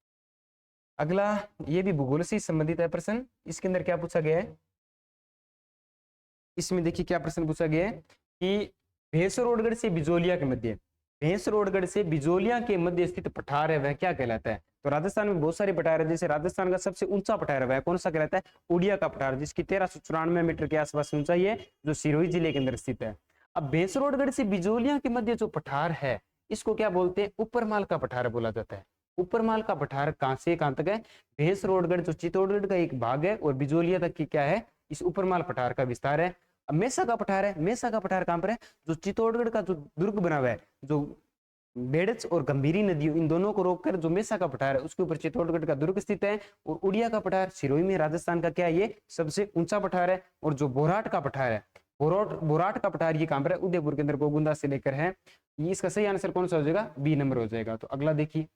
अगला ये भी भूगोल से संबंधित है प्रश्न। इसके अंदर क्या पूछा गया है, इसमें देखिए क्या प्रश्न पूछा गया है कि भैंसरोडगढ़ से बिजोलिया के मध्य, भैंसरोडगढ़ से बिजोलिया के मध्य स्थित पठार है वह क्या कहलाता है। तो राजस्थान में बहुत सारे पठार है, जैसे राजस्थान का सबसे ऊंचा पठार है वह कौन सा कहलाता है, उड़िया का पठार, जिसकी 1394 मीटर के आसपास ऊंचाई है, जो सिरोही जिले के अंदर स्थित है। अब भैंसरोडगढ़ से बिजोलिया के मध्य जो पठार है इसको क्या बोलते हैं, ऊपरमाल का पठार बोला जाता है। ऊपरमाल का पठार कहां से कहां तक है, भैंसरोडगढ़ जो चित्तौड़गढ़ का एक भाग है और बिजोलिया तक की क्या है, इस ऊपरमाल पठार का विस्तार है। अब मेसा का पठार है, मेसा का पठार कहां पर है, जो चित्तौड़गढ़ का जो दुर्ग बना हुआ है, जो बेड़च और गंभीरी नदियों इन दोनों को रोककर जो मेसा का पठार है उसके ऊपर चित्तौड़गढ़ का दुर्ग स्थित है। और उड़िया का पठार सिरोही में राजस्थान का क्या है, ये सबसे ऊंचा पठार है। और जो बोराट का पठार है, बोराट का पठार ये कहां पर है, उदयपुर के अंदर गोगुंदा से लेकर है। ये इसका सही आंसर कौन सा हो जाएगा, बी नंबर हो जाएगा। तो अगला देखिए,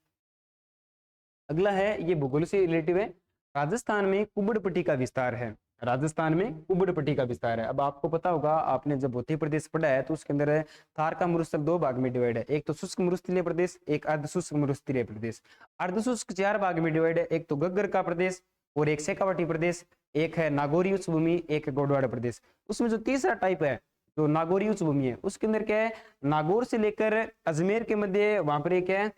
अगला है ये भूगोल से रिलेटिव है। राजस्थान में कुबड़पट्टी का विस्तार है, राजस्थान में उबड़ पट्टी का विस्तार है। अब आपको पता होगा, आपने जब भौतिक प्रदेश पढ़ा है तो उसके अंदर थार का मरुस्थल दो भाग में डिवाइड है, एक तो शुष्क मरुस्थलीय प्रदेश, एक अर्ध शुष्क मरुस्थलीय प्रदेश। अर्ध शुष्क चार भाग में डिवाइड है, एक तो गग्गर का प्रदेश और एक शेखावाटी प्रदेश, एक है नागौरी उच्च भूमि, एक है गोडवाड़ा प्रदेश। उसमें जो तीसरा टाइप है जो नागौरी उच्च भूमि है, उसके अंदर क्या है, नागौर से लेकर अजमेर के मध्य वहां पर एक है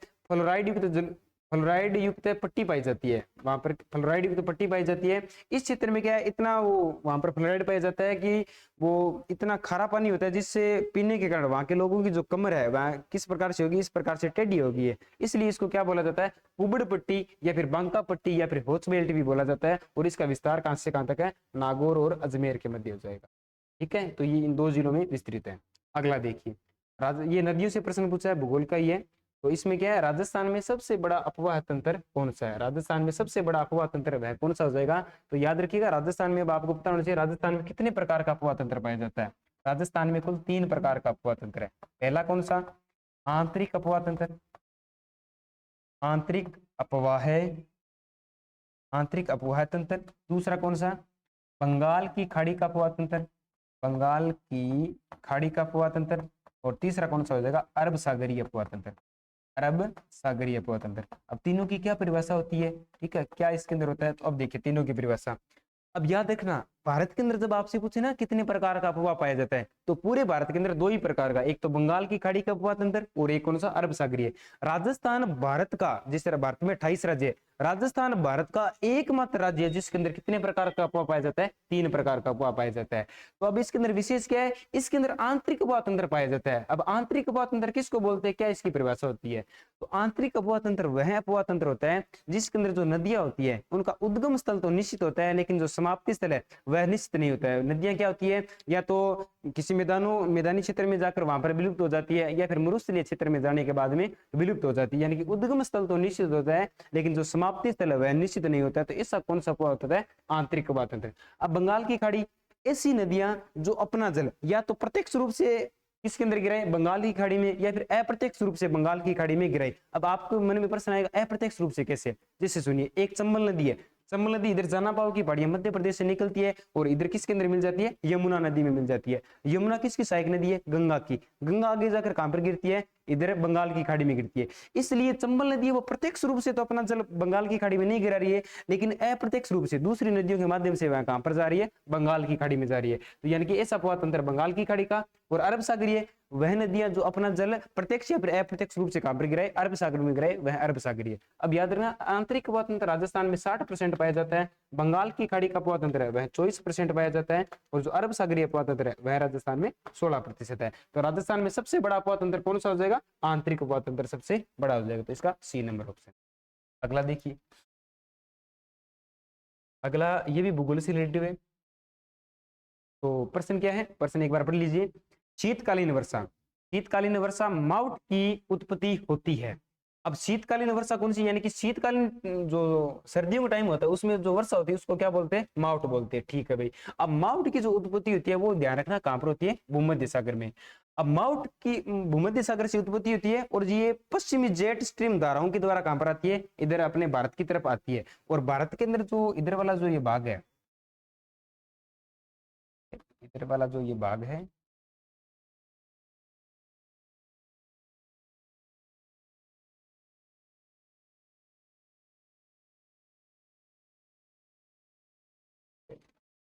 फ्लोराइड युक्त पट्टी पाई जाती है, वहां पर फ्लोराइड युक्त पट्टी पाई जाती है। इस क्षेत्र में क्या है, इतना वो वहां पर फ्लोराइड पाया जाता है कि वो इतना खारा पानी होता है जिससे पीने के कारण वहां के लोगों की जो कमर है वह किस प्रकार से होगी, इस प्रकार से टेढ़ी होगी है। इसलिए इसको क्या बोला जाता है, उबड़ पट्टी या फिर बांका पट्टी या फिर होच बेल्ट भी बोला जाता है। और इसका विस्तार कहां से कहां तक है, नागौर और अजमेर के मध्य हो जाएगा। ठीक है, तो ये इन दो जिलों में विस्तृत है। अगला देखिए, ये नदियों से प्रश्न पूछा है, भूगोल का ही है। तो इसमें क्या है, राजस्थान में सबसे बड़ा अपवाह तंत्र कौन सा है, राजस्थान में सबसे बड़ा अपवाह तंत्र वह कौन सा हो जाएगा। तो याद रखिएगा, राजस्थान में अब आपको पता होना चाहिए राजस्थान में कितने प्रकार का अपवाह तंत्र पाया जाता है। राजस्थान में कुल 3 प्रकार का अपवाह तंत्र है। पहला कौन सा, आंतरिक अपवाह तंत्र, आंतरिक अपवाह, आंतरिक अपवाह तंत्र। दूसरा कौन सा, बंगाल की खाड़ी का अपवाह तंत्र, बंगाल की खाड़ी का अपवाह तंत्र। और तीसरा कौन सा हो जाएगा, अरब सागरीय अपवाह तंत्र, अरब सागरीय अपवाह तंत्र। अब तीनों की क्या परिभाषा होती है, ठीक है, क्या इसके अंदर होता है, तो अब देखिए तीनों की परिभाषा। अब याद रखना, भारत के अंदर जब आपसे पूछे ना कितने प्रकार का अपवाह पाया जाता है, तो पूरे भारत के अंदर 2 ही प्रकार का, एक तो बंगाल की खाड़ी का अपवाह तंत्र और एक कौन सा, अरब सागरीय। राजस्थान भारत का, जिस तरह भारत में 28 राज्य है, राजस्थान भारत का एकमात्र राज्य है जिसके अंदर कितने प्रकार का अपवाह पाया जाता है, 3 प्रकार का अपवाह पाया जाता है। तो अब इसके अंदर विशेष क्या है, इसके अंदर आंतरिक अपवाह तंत्र पाया जाता है। अब आंतरिक अपवाह तंत्र किसको बोलते हैं, क्या इसकी परिभाषा होती है। तो आंतरिक अपवाह तंत्र वह अपवाह तंत्र होता है जिसके अंदर जो नदियां होती है उनका उद्गम स्थल तो निश्चित होता है, लेकिन जो समाप्ति स्थल है वह निश्चित नहीं होता है। नदियां क्या होती है, या तो किसी मैदानी क्षेत्र में जाकर वहां पर विलुप्त हो जाती है, या फिर मरुस्थलीय क्षेत्र में जाने के बाद में विलुप्त हो जाती है। यानी कि उद्गम स्थल तो निश्चित होता है, लेकिन जो समाप्ति स्थल है वह निश्चित नहीं होता है। तो ऐसा कौन सा अपवाह होता है, आंतरिक अपवाह तंत्र। अब बंगाल की खाड़ी, ऐसी नदियां जो अपना जल या तो प्रत्यक्ष रूप से किसके अंदर गिराए, बंगाल की खाड़ी में, या फिर अप्रत्यक्ष रूप से बंगाल की खाड़ी में गिराए। अब आपको मन में प्रश्न आएगा, अप्रत्यक्ष रूप से कैसे, जैसे सुनिए, एक चंबल नदी है, चंबल नदी इधर जानापाव की पहाड़ियां मध्य प्रदेश से निकलती है और इधर किसके अंदर मिल जाती है, यमुना नदी में मिल जाती है। यमुना किसकी सहायक नदी है, गंगा की। गंगा आगे जाकर कहां पर गिरती है, इधर बंगाल की खाड़ी में गिरती है। इसलिए चंबल नदी है वो प्रत्यक्ष रूप से तो अपना जल बंगाल की खाड़ी में नहीं गिरा रही है, लेकिन अप्रत्यक्ष रूप से दूसरी नदियों के माध्यम से वह कहां पर जा रही है, बंगाल की खाड़ी में जा रही है। तो यानी कि ऐसा अपवाह तंत्र बंगाल की खाड़ी का। और अरब सागरीय, वह नदियां जो अपना जल प्रत्यक्ष या फिर अप्रत्यक्ष रूप से कहां पर गिराए, अरब सागर में गिराए, वह अरब सागरीय। अब याद रखना, आंतरिक अपवाह तंत्र राजस्थान में 60% पाया जाता है, बंगाल की खाड़ी का अपवाह तंत्र है वह 24% पाया जाता है, और जो अरब सागरीय अपवाह तंत्र है वह राजस्थान में 16% है। तो राजस्थान में सबसे बड़ा अपवाह तंत्र कौन सा हो जाएगा, आंतरिक अपवाह तंत्र सबसे बड़ा हो जाएगा। तो इसका सी नंबर ऑप्शन। अगला देखिए, अगला ये भी भूगोल से रिलेटेड है। तो प्रश्न क्या है, प्रश्न एक बार पढ़ लीजिए। शीतकालीन वर्षा, शीतकालीन वर्षा माउट की उत्पत्ति होती है। अब शीतकालीन वर्षा कौन सी, यानी कि शीतकालीन जो सर्दियों का टाइम होता है उसमें जो वर्षा होती है उसको क्या बोलते हैं, माउट बोलते हैं। ठीक है भाई। अब माउट की जो उत्पत्ति होती है वो ध्यान रखना कहां पर होती है, भूमध्य सागर में। अब माउट की भूमध्य सागर से उत्पत्ति होती है, और ये पश्चिमी जेट स्ट्रीम धाराओं के द्वारा कहां पर आती है, इधर अपने भारत की तरफ आती है। और भारत के अंदर जो इधर वाला जो ये भाग है, इधर वाला जो ये भाग है,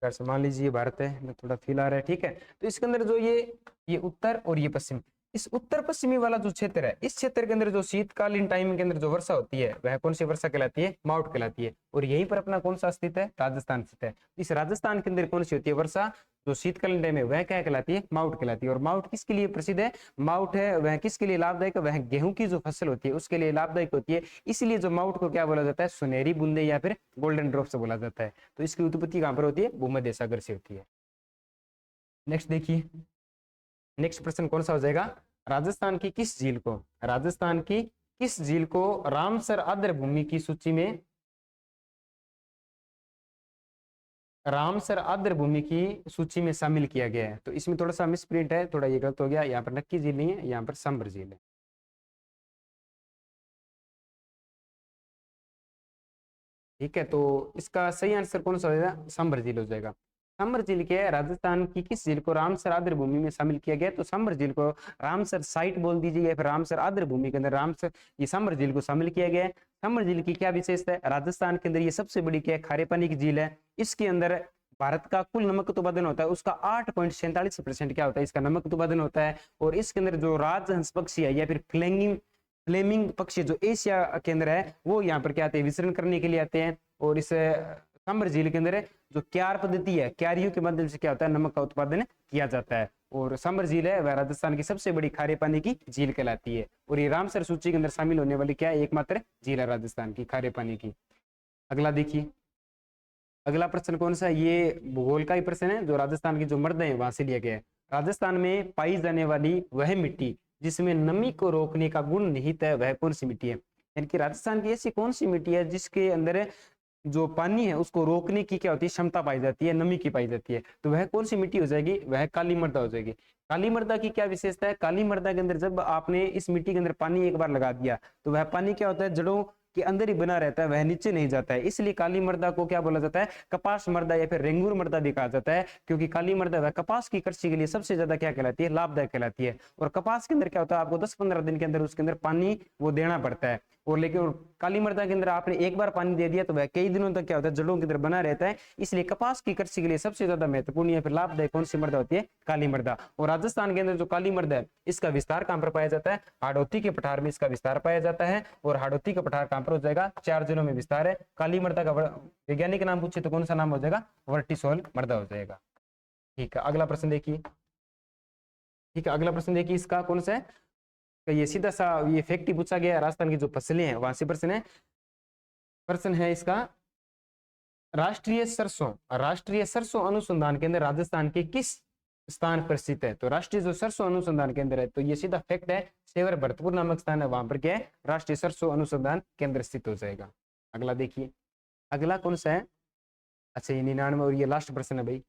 अगर मान लीजिए भारत है, मैं थोड़ा फील आ रहा है, ठीक है। तो इसके अंदर जो ये उत्तर और ये पश्चिम, इस उत्तर पश्चिमी वाला जो क्षेत्र है, इस क्षेत्र के अंदर जो शीतकालीन टाइम के अंदर जो वर्षा होती है वह कौन सी वर्षा कहलाती है, माउट कहलाती है। और यहीं पर अपना कौन सा स्थित है, राजस्थान स्थित है। इस राजस्थान के अंदर कौन सी होती है वर्षा, जो शीतकालीन टाइम है वह क्या कहलाती है, माउट कहलाती है। और माउट किसके लिए प्रसिद्ध है, माउट है वह किसके लिए लाभदायक है, वह गेहूं की जो फसल होती है उसके लिए लाभदायक होती है। इसलिए जो माउट को क्या बोला जाता है, सुनहरी बूंदे या फिर गोल्डन ड्रॉप से बोला जाता है। तो इसकी उत्पत्ति कहां पर होती है, भूमध्य सागर से होती है। नेक्स्ट देखिए, नेक्स्ट प्रश्न कौन सा हो जाएगा, राजस्थान की किस झील को, राजस्थान की किस झील को रामसर आर्द्र भूमि की सूची में, रामसर आर्द्र भूमि की सूची में शामिल किया गया है। तो इसमें थोड़ा सा मिसप्रिंट है, थोड़ा ये गलत हो गया, यहाँ पर नक्की झील नहीं है, यहाँ पर सांबर झील है। ठीक है, तो इसका सही आंसर कौन सा हो जाएगा? सांभर झील हो जाएगा। सांभर झील के राजस्थान की किस झील को रामसर आर्द्र भूमि में शामिल किया गया? तो सांभर झील को रामसर साइट बोल दीजिए या फिर रामसर आर्द्र भूमि के अंदर रामसर ये सांभर झील को शामिल किया गया है। सांभर झील की क्या विशेषता है? राजस्थान के अंदर ये सबसे बड़ी क्या है? खारे पानी की झील है। इसके अंदर भारत का कुल नमक उत्पादन होता है उसका 8.47% क्या होता है? इसका नमक उत्पादन होता है। और इसके अंदर जो राजहंस पक्षी है या फिर फ्लेमिंग पक्षी जो एशिया के अंदर है वो यहाँ पर क्या आते हैं? विचरण करने के लिए आते हैं। और इस सांभर झील के अंदर जो क्यार पद्धति है, क्यारियों के माध्यम से क्या होता है? नमक का उत्पादन किया जाता है। और सांभर झील है वह राजस्थान की सबसे बड़ी खारे पानी की झील कहलाती है। और ये रामसर सूची के अंदर शामिल होने वाली क्या है? एकमात्र झील है राजस्थान की खारे पानी की। अगला देखिए, अगला प्रश्न कौन सा है? ये भूगोल का ही प्रश्न है जो राजस्थान की जो मृदा है वहां से लिया गया है। राजस्थान में पाई जाने वाली वह मिट्टी जिसमें नमी को रोकने का गुण निहित है वह कौन सी मिट्टी है? यानी कि राजस्थान की ऐसी कौन सी मिट्टी है जिसके अंदर जो पानी है उसको रोकने की क्या होती है? क्षमता पाई जाती है, नमी की पाई जाती है। तो वह कौन सी मिट्टी हो जाएगी? वह काली मृदा हो जाएगी। काली मृदा की क्या विशेषता है? काली मृदा के अंदर जब आपने इस मिट्टी के अंदर पानी एक बार लगा दिया तो वह पानी क्या होता है? जड़ों के अंदर ही बना रहता है, वह नीचे नहीं जाता है। इसलिए काली मृदा को क्या बोला जाता है? कपास मृदा या फिर रेंगूर मृदा भी कहा जाता है, क्योंकि काली मृदा वह कपास की कृषि के लिए सबसे ज्यादा क्या कहलाती है? लाभदायक कहलाती है। और कपास के अंदर क्या होता है? आपको 10-15 दिन के अंदर उसके अंदर पानी वो देना पड़ता है। और लेकिन काली मृदा के अंदर आपने एक बार पानी दे दिया तो वह कई दिनों तक क्या होता है? जड़ों के अंदर बना रहता है। इसलिए कपास की कृषि के लिए सबसे ज्यादा महत्वपूर्ण या फिर लाभदायक कौन सी मृदा होती है? काली मृदा। और राजस्थान के अंदर जो काली मृदा है इसका विस्तार कहां पर पाया जाता है? हाड़ौती के पठार में इसका विस्तार पाया जाता है। और हाड़ौती का पठार कहां पर हो जाएगा? 4 जिलों में विस्तार है। काली मृदा का वैज्ञानिक नाम पूछे तो कौन सा नाम हो जाएगा? वर्टिसोल मृदा हो जाएगा। ठीक है, अगला प्रश्न देखिए। ठीक है, अगला प्रश्न देखिए, इसका कौन सा है? ये सीधा सा ये फैक्ट ही पूछा गया है। राजस्थान की जो फसलें हैं वहां से प्रश्न है इसका। राष्ट्रीय सरसों अनुसंधान केंद्र राजस्थान के किस स्थान पर स्थित है? तो राष्ट्रीय जो सरसों अनुसंधान केंद्र है तो ये सीधा फैक्ट है, सेवर भरतपुर नामक स्थान है, वहां पर क्या है? राष्ट्रीय सरसों अनुसंधान केंद्र स्थित हो जाएगा। अगला देखिए, अगला कौन सा है? अच्छा, ये 99 और ये लास्ट प्रश्न है भाई।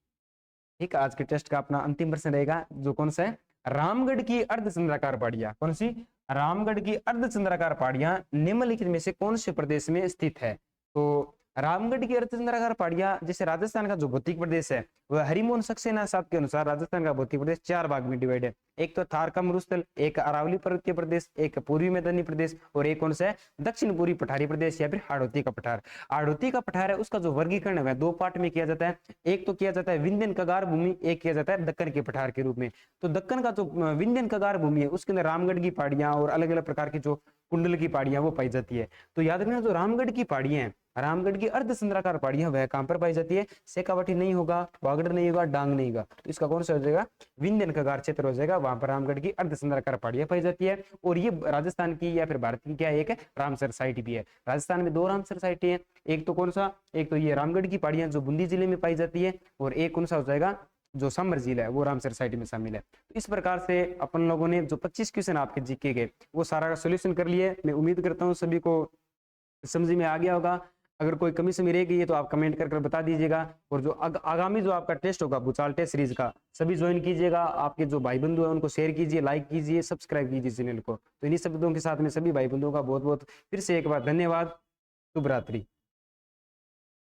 ठीक है, आज के टेस्ट का अपना अंतिम प्रश्न रहेगा जो कौन सा है? रामगढ़ की अर्धचंद्राकार पहाड़ियां कौन सी? रामगढ़ की अर्धचंद्राकार पहाड़ियां निम्नलिखित में से कौन से प्रदेश में स्थित है? तो रामगढ़ की अर्धचंद्राकार पहाड़ियां जैसे राजस्थान का जो भौतिक प्रदेश है वह हरिमोहन सक्सेना साहब के अनुसार राजस्थान का भौतिक प्रदेश 4 भाग में डिवाइड है। एक तो थार का मरुस्थल, एक अरावली पर्वतीय प्रदेश, एक पूर्वी मैदानी प्रदेश और एक कौन सा है? दक्षिण पूर्वी पठारी प्रदेश या फिर हाड़ौती का पठार। हाड़ौती का पठार है उसका जो वर्गीकरण है वह 2 पार्ट में किया जाता है। एक तो किया जाता है विंध्यन कगार भूमि, एक किया जाता है दक्कन के पठार के रूप में। तो दक्कन का जो विंध्यन कगार भूमि है उसके अंदर रामगढ़ की पहाड़ियां और अलग अलग प्रकार की जो कुंडल की पहाड़ियां वो पाई जाती है। तो याद रखना जो रामगढ़ की पहाड़ियां हैं, रामगढ़ की अर्धचंद्राकार पहाड़ियां वह कहां पर पाई जाती है? शेखावाटी नहीं होगा, वागड़ नहीं होगा, डांग नहीं होगा, तो इसका कौन सा हो जाएगा? विंध्यन कगार क्षेत्र हो जाएगा। वहां पर रामगढ़ की अर्धचंद्राकार पहाड़ियां पाई जाती है। और ये राजस्थान की या फिर भारत की क्या एक रामसर साइट भी है। राजस्थान में 2 रामसर साइटें हैं। एक तो कौन सा? एक तो ये रामगढ़ की पहाड़ियां जो बूंदी जिले में पाई जाती है, और एक कौन सा हो जाएगा? जो सांभर झील है वो रामसर साइट में शामिल है। तो इस प्रकार से अपन लोगों ने जो 25 क्वेश्चन आपके जीके गए वो सारा सोल्यूशन कर लिए। मैं उम्मीद करता हूँ सभी को समझ में आ गया होगा। अगर कोई कमी समी रह गई है तो आप कमेंट कर बता दीजिएगा। और जो आगामी जो आपका टेस्ट होगा भूचाल टेस्ट सीरीज का, सभी ज्वाइन कीजिएगा। आपके जो भाई बंधु है उनको शेयर कीजिए, लाइक कीजिए, सब्सक्राइब कीजिए चैनल को। तो इन्हीं शब्दों के साथ में सभी भाई बंधुओं का बहुत बहुत फिर से एक बार धन्यवाद। शुभ रात्रि।